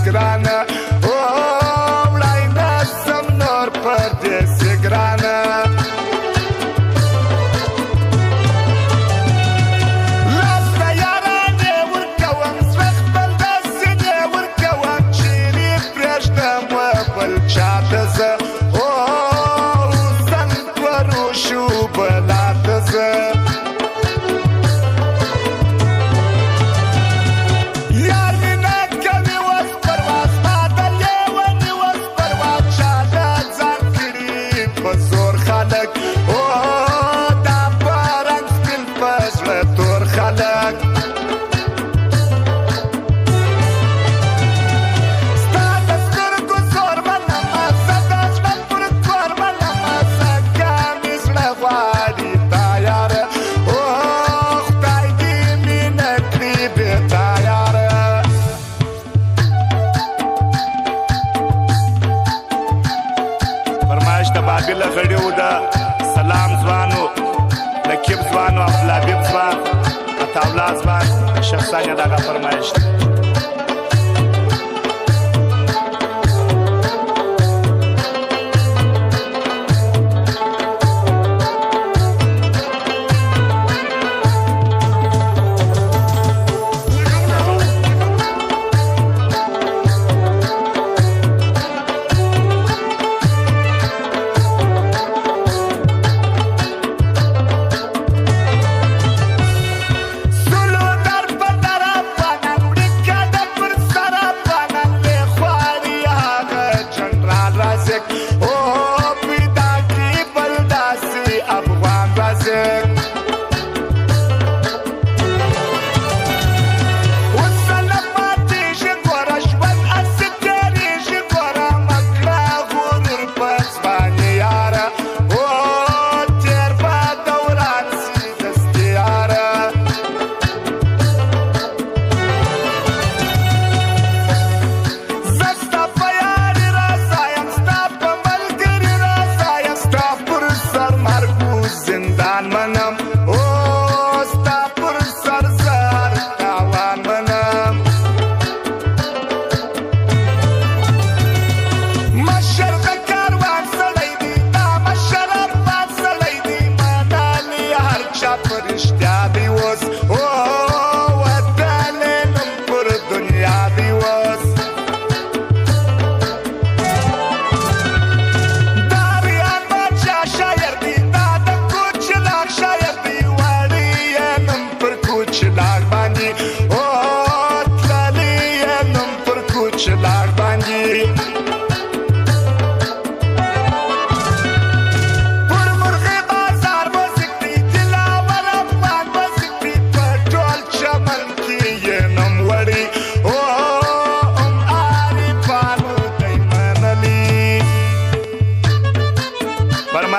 ګرانه او وړای نسم نور پردیسي ګرانه لاس د یارانې ورکوم زړه خپل داسې دې ورکوم چیرې پرېږدم بل چاته زه او سنګ پروشو بلاته زه بابل غړیو دا سلام ځوانو نقیب ځوانو افلابیب ځوان عطاولا ځوان شخصانیه دغه فرمایش دی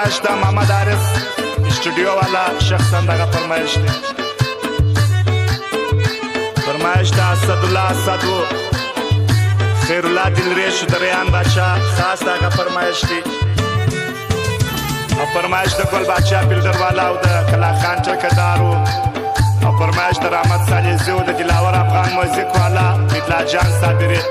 فرمایش دا محمد عارف اسټوډیو والا شخصا دغه فرمایش دی فرمایش دا اسد الله اسدو خیر الله دلریش دریان بادشاہ خاص دغه فرمایش دی او فرمایش د ګل بادشاہ بلډر والا او د کلا خان چرکدارو او فرمایش د رحمت صالح او د دلاور افغان موزیک والا اطلاع جان صابری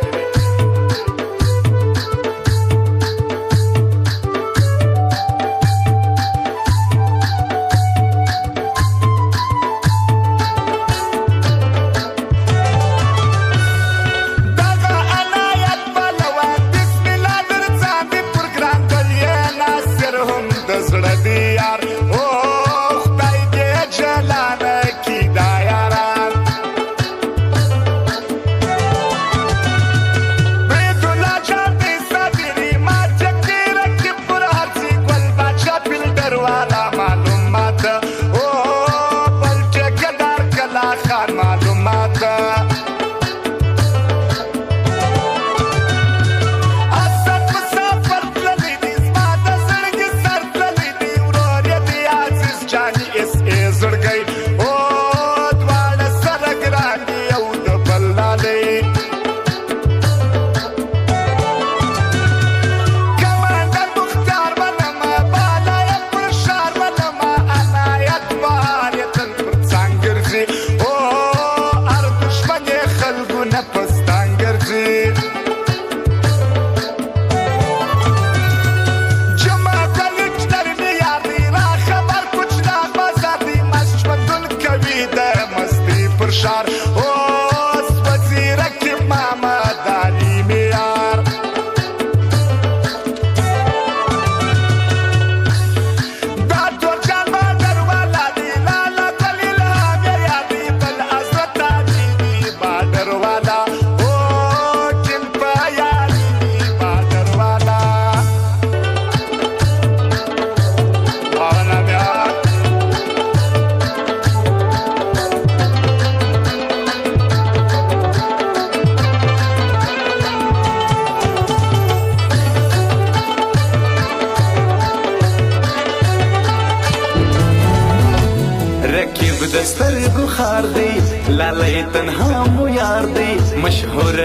خار دی لالی تنها مو یار دی مشهور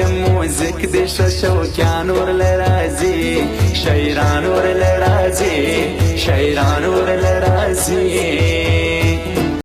موزیک دی شوقیان ور لرازی شاعران ور لرازی شاعران ور لرازی